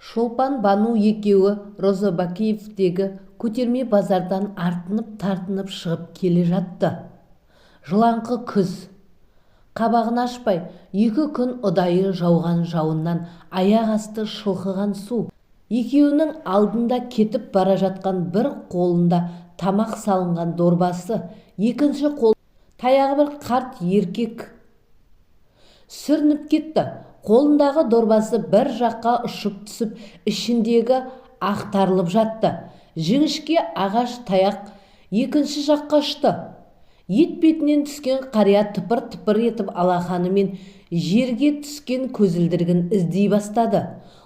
Шолпан Бану екеуі Розыбакиевтегі көтерме базардан артынып-тартынып шығып келе жатты. Жылаңқы күз. Қабағын ашпай, 2 күн ұдайы жауған жауыннан аяқ асты шылқыған су. Екеуінің алдында кетіп бара жатқан бір қолында тамақ салынған дорбасы, екінші қол таяғы бір қарт еркек сүрініп кетті. Қолындағы дорбасы бір жаққа ұшып түсіп, ішіндегі ақтарылып жатты. Жіңішке ағаш таяқ екінші жаққа ұшты. Ет бетінен түскен қария тыпыр-тыпыр етіп алақанымен жерге түскен көзілдірігін іздей бастады.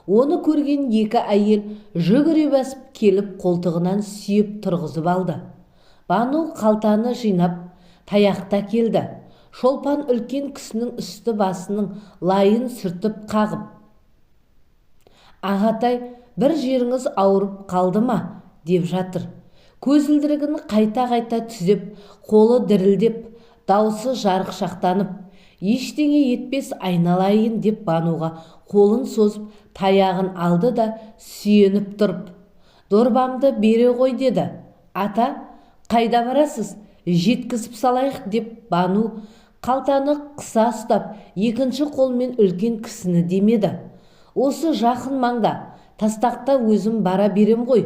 Оны көрген 2 әйел жүгіре басып келіп қолтығынан сүйеп тұрғызып алды. Бану қалтаны жинап таяқта келді. Шолпан үлкен кісінің үсті басының лайын сүртіп қағып: «Ағатай, бір жеріңіз ауырып қалды ма?» деп жатыр. Көзілдірігін қайта-қайта түзеп, қолы дірілдеп, даусы жарықшақтанып: «Ештеңе етпес, айналайын» деп Бануға қолын созып, таяғын алды да сүйеніп тұрып: «Дорбамды бере ғой» деді. «Ата, қайда барасыз? Жеткізіп салайық» деп Бану қалтаны қыса ұстап, екінші қолмен үлкен кісіні демеді. «Осы жақын маңда, тастақта өзім бара берем ғой.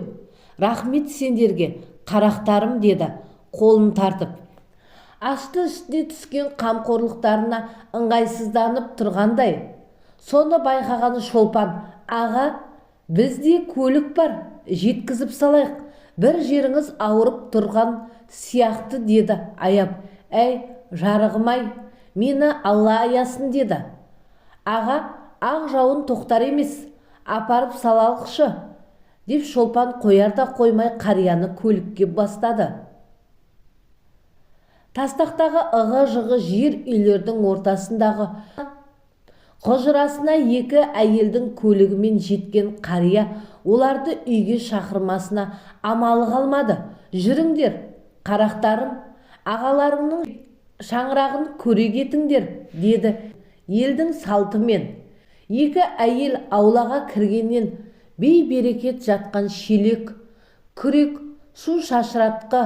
Рахмет сендерге, қарақтарым» деді қолын тартып. Асты үстіне түскен қамқорлықтарына ыңғайсызданып тұрғандай. Соны байқаған Шолпан: «Аға, бізде көлік бар, жеткізіп салайық. Бір жеріңіз ауырып тұрған сияқты» деді аяп. «Әй, жарығым-ай, мені Алла аясын» деді. «Аға, ақ жауын тоқтар емес, апарып салалықшы» деп Шолпан қоярда қоймай қарияны көлікке бастады. Тастақтағы ығы-жығы жер үйлердің ортасындағы құжырасына 2 әйелдің көлігімен жеткен қария оларды үйге шақырмасына амалы қалмады. «Жүріңдер, қарақтарым, ағаларыңның шаңырағын көре кетіңдер» деді елдің салтымен. 2 әйел аулаға кіргеннен бей-берекет жатқан шелек, күрек, су шашыратқы,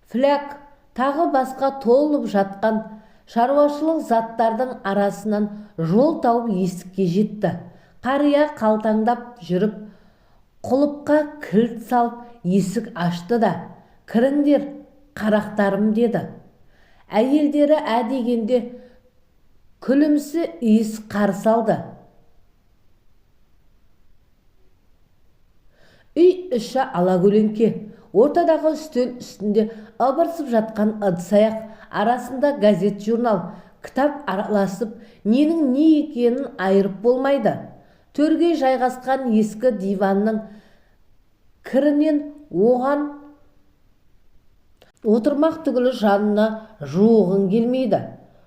фляг, тағы басқа толып жатқан шаруашылық заттардың арасынан жол тауып есікке жетті. Қария қалтаңдап жүріп, құлыпқа кілт салып есік ашты да: «Кіріңдер, қарақтарым» деді. Әйелдері дегенде күлімсі иіс қарсы алды. Үй іші алакөлеңке. Ортадағы үстел үстінде ыбырсып жатқан ыдыс-аяқ, арасында газет-журнал, кітап араласып, ненің не екенін айырып болмайды. Төрге жайғасқан ескі диванның кірінен оған отырмақ түгілі жанына жуығын келмейді.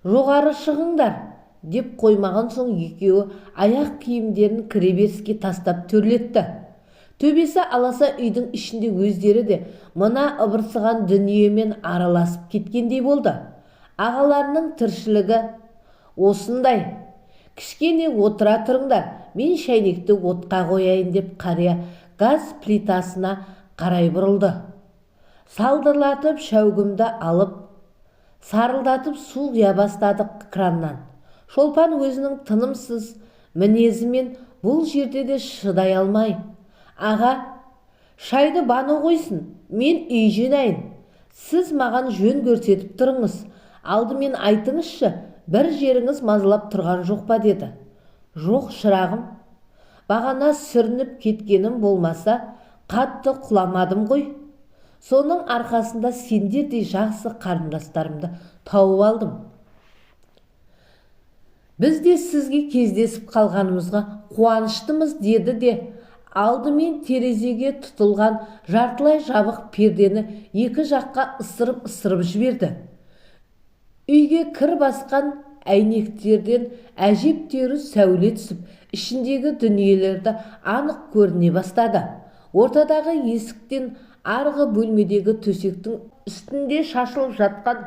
«Жоғары шығыңдар» деп қоймаған соң екеуі аяқ киімдерін кіреберіске тастап төрлетті. Төбесі аласа үйдің ішінде өздері де мына ыбырсыған дүниемен араласып кеткендей болды. Ағаларының тіршілігі осындай. «Кішкене отыра тұрыңдар, мен шайнекті отқа қояйын» деп қария газ плитасына қарай бұрылды. Салдырлатып шәугімді алып, сарылдатып су құя бастады краннан. Шолпан өзінің тынымсыз мінезімен бұл жерде де шыдай алмай: «Аға, шайды Бану қойсын, мен үй жинайын. Сіз маған жөн көрсетіп тұрыңыз. Алдымен айтыңызшы, бір жеріңіз мазалап тұрған жоқ па?» деді. «Жоқ, шырағым. Бағана сүрініп кеткенім болмаса, қатты құламадым ғой. Соның арқасында сендердей жақсы қарындастарымды тауып алдым. Біз де сізге кездесіп қалғанымызға қуаныштымыз» деді де алдымен терезеге тұтылған жартылай жабық пердені 2 жаққа ысырып жіберді. Үйге кір басқан әйнектерден әжептәуір сәуле түсіп, ішіндегі дүниелерді анық көріне бастады. Ортадағы есіктен арғы бөлмедегі төсектің үстінде шашылып жатқан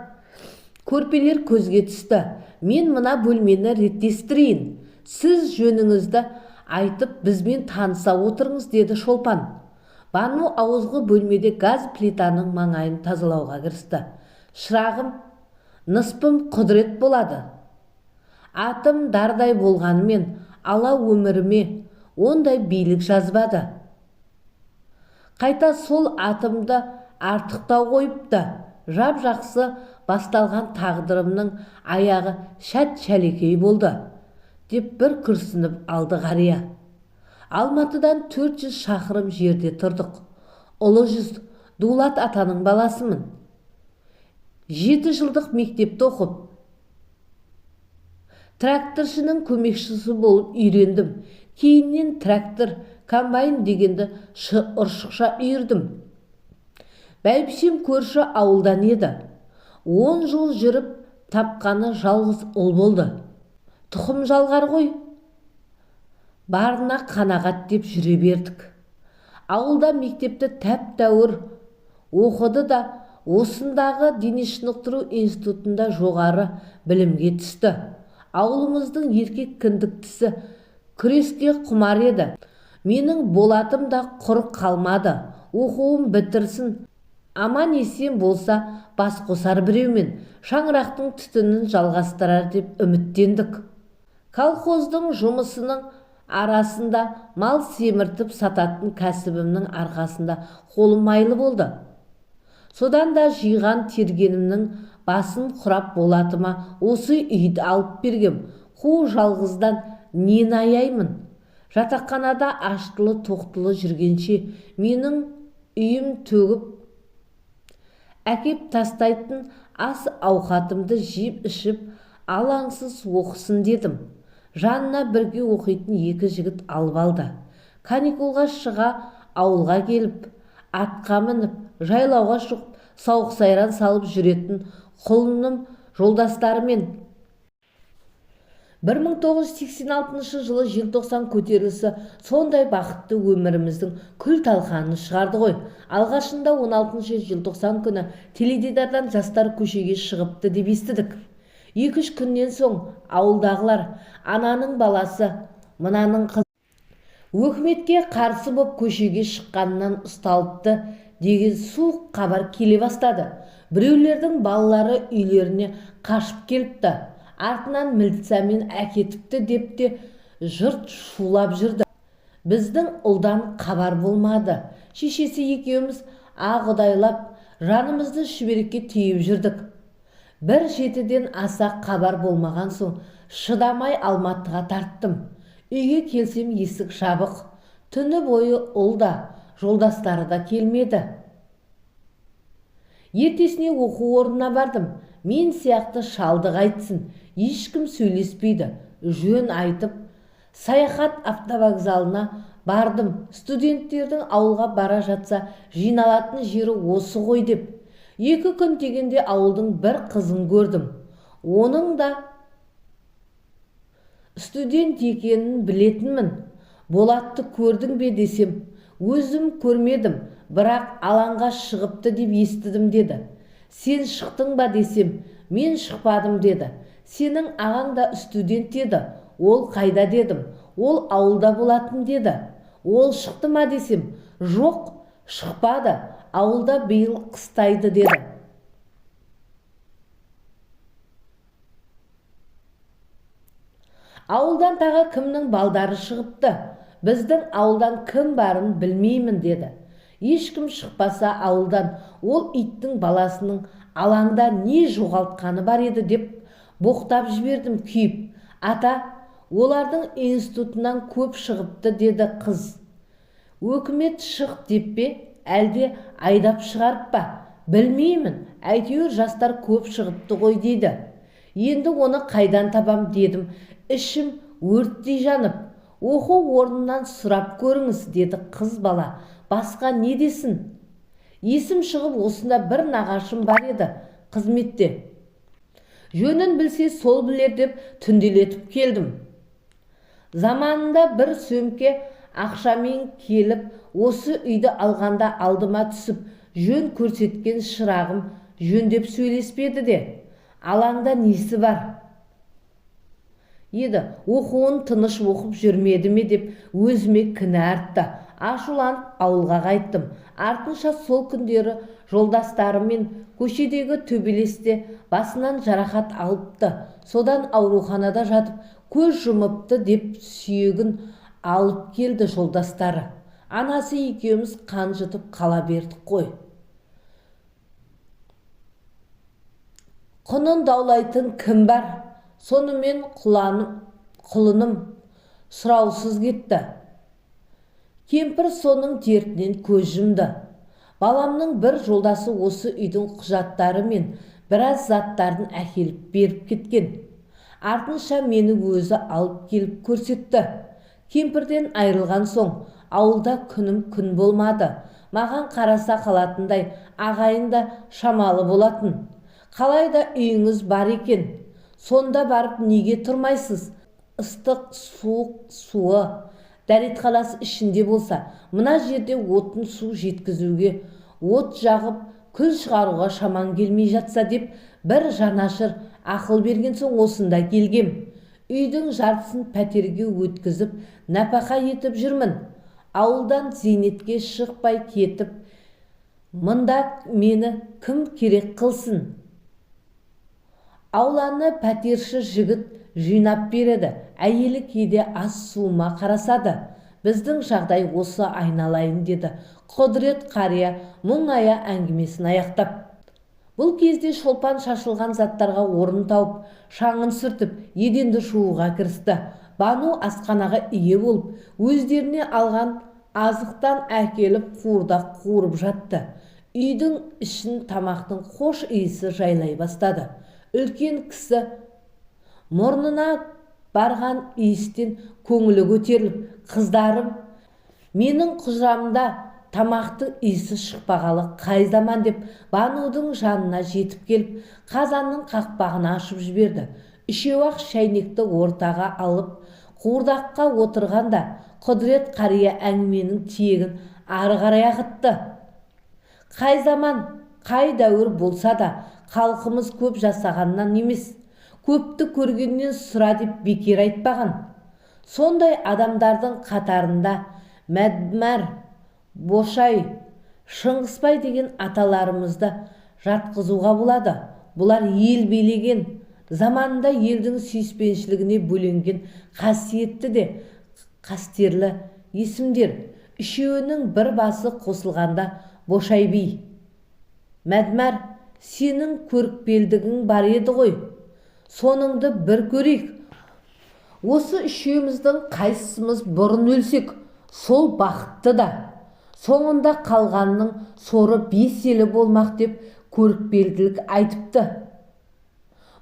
көрпелер көзге түсті. «Мен мына бөлмені реттестірейін. Сіз жөніңізді айтып бізбен таныса отырыңыз, деді Шолпан. Бану ауызғы бөлмеде газ плитаның маңайын тазалауға кірісті. Шырағым, ныспым құдірет болады. Атым дардай болғанымен, ала өміріме ондай билік жазбады. Қайта сол атымды артықтау қойыпты. Жап-жақсы басталған тағдырымның аяғы шәт-шәлекей болды, деп бір күрсініп алды қария. Алматыдан 400 шақырым жерде тұрдық. Ұлы жүз Дулат атаның баласымын. 7 жылдық мектепті оқып, тракторшының көмекшісі болып үйрендім. Кейіннен трактор, комбайн дегенді ұршықша үйірдім. Бәйбішем көрші ауылдан еді. 10 жыл жүріп тапқаны жалғыз ұл болды. Тұқым жалғар ғой. Барына қанағат деп жүре бердік. Ауылда мектепті тәп-тәуір оқыды да осындағы дене шынықтыру институтында жоғары білімге түсті. Ауылымыздың еркек кіндіктісі күреске құмар еді. Менің болатым да құр қалмады. Оқуым бітірсін, аман есен болса бас қосар біреумен шаңырақтың түтінін жалғастырар деп үміттендік. Колхоздың жұмысының арасында мал семіртіп сататын кәсібімнің арқасында қолым майлы болды. Содан да жиған тергенімнің басын құрап болатыма осы үйді алып бергем. Қу жалғыздан нені аяймын? Жатақханада аштылы тоқтылы жүргенше менің үйім төгіп әкеп тастайтын ас ауқатымды жеп ішіп алаңсыз оқысын дедім. Жанына бірге оқитын 2 жігіт алып алды. Каникулға шыға ауылға келіп, атқа мініп, жайлауға шығып, сауық сайран салып жүретін құлыным жолдастарымен 1986 жылы желтоқсан көтерілісі сондай бақытты өміріміздің күл талқанын шығарды ғой. Алғашында 16 желтоқсан күні теледидардан жастар көшеге шығыпты деп естідік. 2-3 күннен соң ауылдағылар ананың баласы, мынаның қыз өкіметке қарсы боп көшеге шыққаннан ұсталыпты деген суық хабар келе бастады. Біреулердің балалары үйлеріне қашып келіпті, артынан милициямен әкетіпті деп те жұрт шулап жүрді. Біздің ұлдан хабар болмады. Шешесі екеуміз ағұдайлап жанымызды шүберекке түйіп жүрдік. Бір 7-ден аса хабар болмаған соң шыдамай Алматыға тарттым. Үйге келсем есік жабық. Түні бойы ұл да, жолдастары да келмеді. Ертесіне оқу орнына бардым. Мен сияқты шалдық айтсын, ешкім сөйлеспейді. Жөн айтып, саяхат автовокзалына бардым. Студенттердің ауылға бара жатса жиналатын жері осы ғой деп. 2 күн дегенде ауылдың бір қызын көрдім. Оның да студент екенін білетінмін. Болатты көрдің бе десем, өзім көрмедім, бірақ алаңға шығыпты деп естідім деді. Сен шықтың ба десем, мен шықпадым деді. Сенің ағаң да студент еді, ол қайда дедім. Ол ауылда болатын деді. Ол шықты ма десем, жоқ, шықпады, ауылда биыл қыстайды деді. Ауылдан тағы кімнің балдары шығыпты? Біздің ауылдан кім барын білмеймін деді. Ешкім шықпаса ауылдан ол иттің баласының алаңда не жоғалтқаны бар еді деп боқтап жібердім күйіп. Ата, олардың институтынан көп шығыпты деді қыз. Өкімет шық деп пе, әлде айдап шығарып па? Білмеймін, әйтеуір жастар көп шығыпты ғой дейді. Енді оны қайдан табам дедім. Ішім өрттей жанып, оқу орнынан сұрап көріңіз деді қыз бала. Басқа не десін? Есім шығып осында бір нағашым бар еді, қызметте. Жөнін білсе сол білер деп түнделетіп келдім. Заманында бір сөмке ақшамен келіп, осы үйді алғанда алдыма түсіп, жөн көрсеткен шырағым жөндеп сөйлеспеді де. Алаңда несі бар? еді. Оқуын тыныш оқып жүрмеді ме деп өзіме кінә артты. Ашуланып ауылға қайттым. Артынша сол күндері жолдастарымен көшедегі төбелесте басынан жарақат алыпты. Содан ауруханада жатып көз жұмыпты деп сүйегін алып келді жолдастары. Анасы екеуміз қан жұтып қала бердік қой. Құнын даулайтын кім бар? Сонымен құлыным сұраусыз кетті. Кемпір соның дертінен көз жұмды. Баламның бір жолдасы осы үйдің құжаттары мен біраз заттарын әкеліп беріп кеткен. Артынша мені өзі алып келіп көрсетті. Кемпірден айырылған соң ауылда күнім күн болмады. Маған қараса қалатындай ағайын да шамалы болатын. Қалайда үйіңіз бар екен. Сонда барып неге тұрмайсыз? Ыстық, суық суы дәретханасы ішінде болса, мына жерде отын су жеткізуге, от жағып, күл шығаруға шаман келмей жатса деп бір жанашыр ақыл берген соң осында келгем. Үйдің жартысын пәтерге өткізіп, нәпақа етіп жүрмін. Ауылдан зейнетке шықпай кетіп, мында мені кім керек қылсын? Ауланы пәтерші жігіт жинап береді. Әйелі кейде ас суыма қарасады. Біздің жағдай осы, айналайын, деді Құдірет қария мұңая әңгімесін аяқтап. Бұл кезде шолпан шашылған заттарға орын тауып, шаңын сүртіп, еденді жууға кірісті. Бану асханаға ие болып, өздеріне алған азықтан әкеліп қуырдақ қуырып жатты. Үйдің ішін тамақтың хош иісі жайлай бастады. Үлкен кісі мұрнына барған иістен көңілі көтеріліп, қыздарым, менің құжамда тамақтың иісі шықпағалы қай заман деп Банудың жанына жетіп келіп, қазанның қақпағын ашып жіберді. Үшеу-ақ шәйнекті ортаға алып, қуырдаққа отырғанда Құдірет қария әңгіменің тиегін ары қарай ағытты. Қай заман, қай дәуір болса да, халқымыз көп жасағаннан емес, көпті көргеннен сұра деп бекер айтпаған. Сондай адамдардың қатарында Мәдмәр, Бошай, Шыңғысбай деген аталарымызды жатқызуға болады. Бұлар ел билеген, заманында елдің сүйіспеншілігіне бөленген қасиетті де қастерлі есімдер. Үшеуінің бір басы қосылғанда Бошай би. Мәдмәр, сенің көрікпелдігің бар еді ғой. Соныңды бір көрейік. Осы үшеуміздің қайсымыз бұрын өлсек, сол бақытты да. Соңында қалғанның соры 5 елі болмақ деп көрікпелділік айтыпты.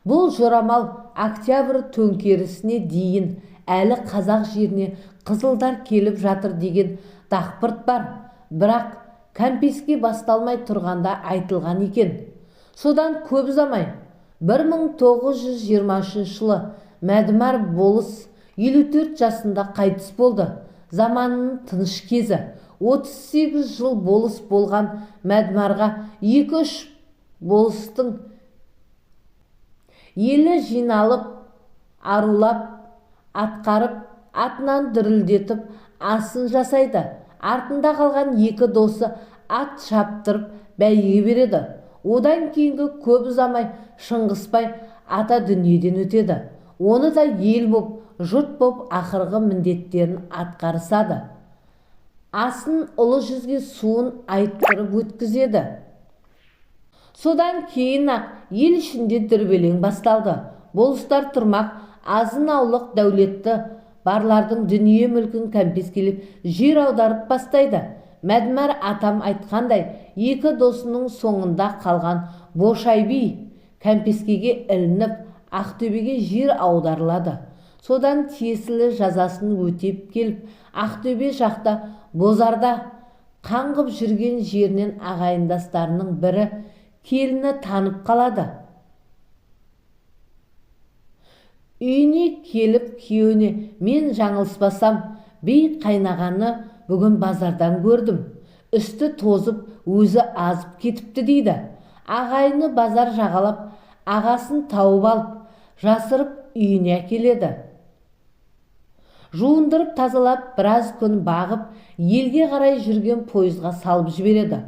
Бұл жорамал октябрь төңкерісіне дейін әлі қазақ жеріне қызылдар келіп жатыр деген дақпырт бар. Бірақ кәмпеске басталмай тұрғанда айтылған екен. Содан көп замай 1923 жылы Мәдмәр болыс 54 жасында қайтыс болды. Заманның тыныш кезі. 38 жыл болыс болған Мәдмарға 2-3 болыстың елі жиналып, арулап, атқарып, атынан дүрілдетіп, асын жасайды. Артында қалған 2 досы ат шаптырып бәйге береді. Одан кейінгі көп ұзамай Шыңғысбай ата дүниеден өтеді. Оны да ел боп, жұрт боп ақырғы міндеттерін атқарысады. Асын ұлы жүзге суын айттырып өткізеді. Содан кейін-ақ ел ішінде дүрбелең басталды. Болыстар тұрмақ, азын аулық дәулетті барлардың дүние мүлкін кәмпескелеп жер аударып бастайды. Мәдмәр атам айтқандай, 2 досының соңында қалған Бошай би кәмпескеге ілініп, Ақтөбеге жер аударылады. Содан тиесілі жазасын өтеп келіп, Ақтөбе жақта Бозарда қаңғып жүрген жерінен ағайындастарының бірі келіні танып қалады. Үйіне келіп күйеуіне, мен жаңылыспасам, бей қайнағаны бүгін базардан көрдім. Үсті тозып, өзі азып кетіпті дейді. Ағайыны базар жағалап, ағасын тауып алып, жасырып үйіне әкеледі. жуындырып тазалап біраз күн бағып елге қарай жүрген пойызға салып жібереді.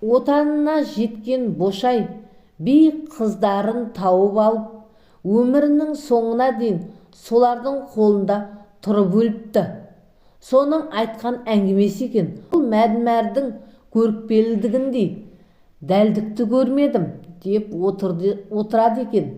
Отанына жеткен Бошай би қыздарын тауып алып, өмірінің соңына дейін солардың қолында тұрып өліпті. Соның айтқан әңгімесі екен. Бұл мәдмәрдің көріпкелдігіндей дәлдікті көрмедім деп отырады екен.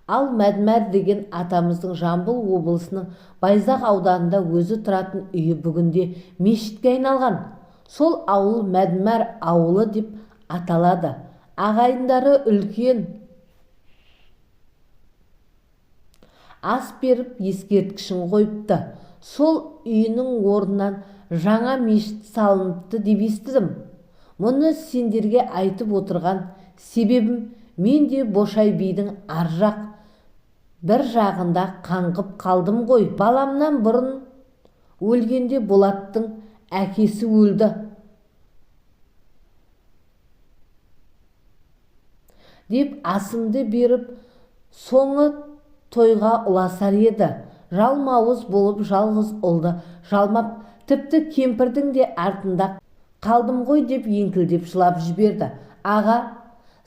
Ал мәдмәр деген атамыздың Жамбыл облысының Байзақ ауданында өзі тұратын үйі бүгінде мешітке айналған. Сол ауыл Мәдмәр ауылы деп аталады. Ағайындары үлкен ас беріп ескерткішін қойыпты. Сол үйінің орнынан жаңа мешіт салыныпты деп естідім. Мұны сендерге айтып отырған себебім, мен де Бошай бидің ар жақ бір жағында қаңғып қалдым ғой. Баламнан бұрын өлгенде Болаттың әкесі өлді деп асымды беріп, соңы тойға ұласар еді. Жалмауыз болып жалғыз ұлды жалмап, тіпті кемпірдің де артында қалдым ғой деп еңкілдеп жылап жіберді. Аға,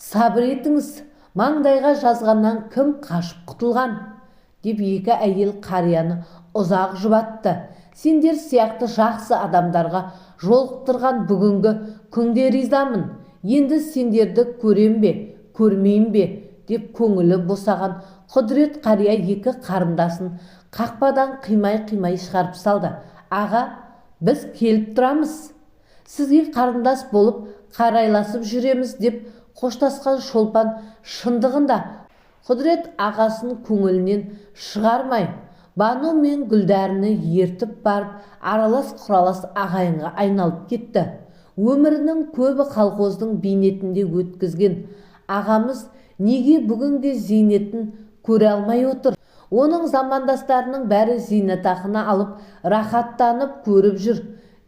сабыр етіңіз, маңдайға жазғаннан кім қашып құтылған? Деп екі әйел қарияны ұзақ жұбатты. Сендер сияқты жақсы адамдарға жолықтырған бүгінгі күнге ризамын. Енді сендерді көрем бе, көрмейм бе деп көңілі босаған Құдірет қария екі қарындасын қақпадан қимай-қимай шығарып салды. Аға, біз келіп тұрамыз. Сізге қарындас болып қарайласып жүреміз деп қоштасқан Шолпан шындығында Құдірет ағасын көңілінен шығармай, Бану мен Гүлдәріні ертіп барып, аралас-құралас ағайынға айналып кетті. Өмірінің көбі колхоздың бейнетінде өткізген ағамыз неге бүгінгі зейнетін көре алмай отыр? Оның замандастарының бәрі зейнетақыны алып, рахаттанып көріп жүр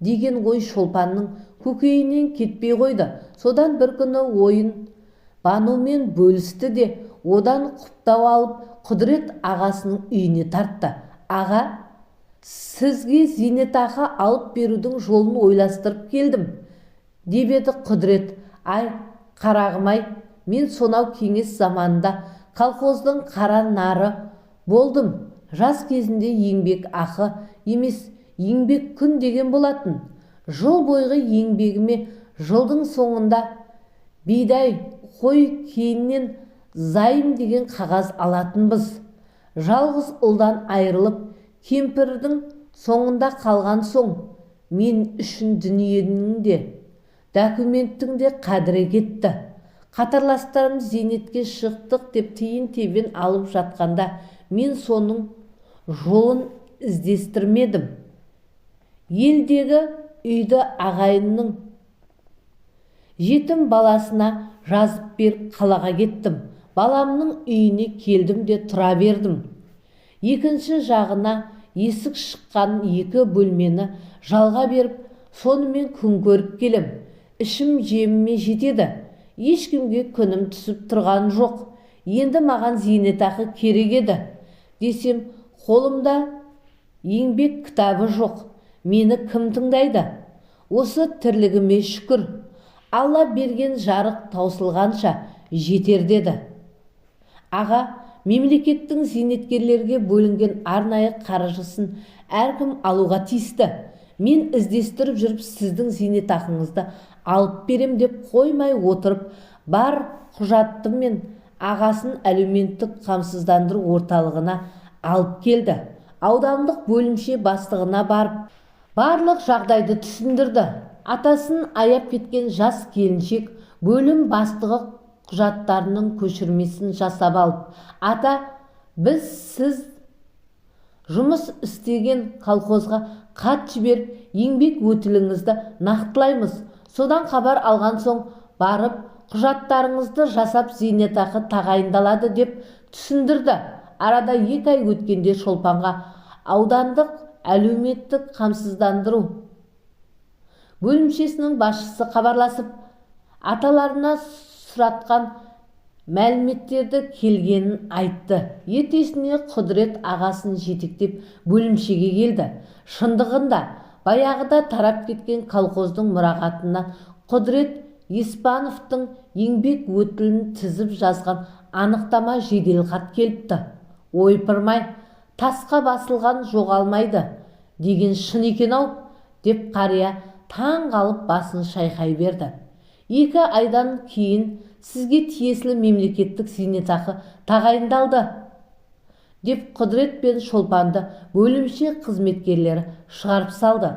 деген ой Шолпанның көкейінен кетпей қойды. Содан бір күні ойын Банумен бөлісті де, одан құптау алып Құдірет ағасының үйіне тартты. Аға, сізге зейнетақы алып берудің жолын ойластырып келдім деп еді Құдірет. Ай, қарағым-ай, мен сонау кеңес заманында колхоздың қара нары болдым. Жас кезінде еңбек ақы емес, еңбек күн деген болатын. Жыл бойғы еңбегіме жылдың соңында бидай, қой, кейіннен зайым деген қағаз алатынбыз. Жалғыз ұлдан айырылып, кемпірдің соңында қалған соң, мен үшін дүниенің де, документтің де қадірі кетті. Қатарластарым зейнетке шықтық деп тиын-тебен алып жатқанда, мен соның жолын іздестірмедім. Елдегі үйді ағайынның жетім баласына жазып беріп қалаға кеттім. Баламның үйіне келдім де тұра бердім. Екінші жағына есік шыққан екі бөлмені жалға беріп, сонымен күн көріп келем. Ішім жеміме жетеді. Ешкімге күнім түсіп тұрған жоқ. Енді маған зейнетақы керек еді десем, қолымда еңбек кітабы жоқ. Мені кім тыңдайды? Осы тірлігіме шүкір. Алла берген жарық таусылғанша жетер деді. Аға, мемлекеттің зейнеткерлерге бөлінген арнайы қаржысын әркім алуға тиісті. Мен іздестіріп жүріп сіздің зейнетақыңызды алып берем деп қоймай отырып, бар құжатты мен ағасын әлеуметтік қамсыздандыру орталығына алып келді. Аудандық бөлімше бастығына барып, барлық жағдайды түсіндірді. Атасын аяп кеткен жас келіншек бөлім бастығы құжаттарының көшірмесін жасап алып, ата, біз сіз жұмыс істеген колхозға хат жіберіп, еңбек өтіліңізді нақтылаймыз. Содан хабар алған соң барып, құжаттарыңызды жасап зейнетақы тағайындалады деп түсіндірді. Арада 2 ай өткенде Шолпанға аудандық әлеуметтік қамсыздандыру бөлімшесінің басшысы хабарласып, аталарына сұратқан мәліметтерді келгенін айтты. ертесіне Құдірет ағасын жетектеп бөлімшеге келді. шындығында баяғыда тарап кеткен колхоздың мұрағатынан Құдірет Еспановтың еңбек өтілін тізіп жазған анықтама жеделхат келіпті. ойпырмай, тасқа басылған жоғалмайды деген шын екен-ау, деп қария таң қалып басын шайқай берді. 2 айдан кейін сізге тиесілі мемлекеттік зейнетақы тағайындалды, деп Құдірет пен Шолпанды бөлімше қызметкерлері шығарып салды.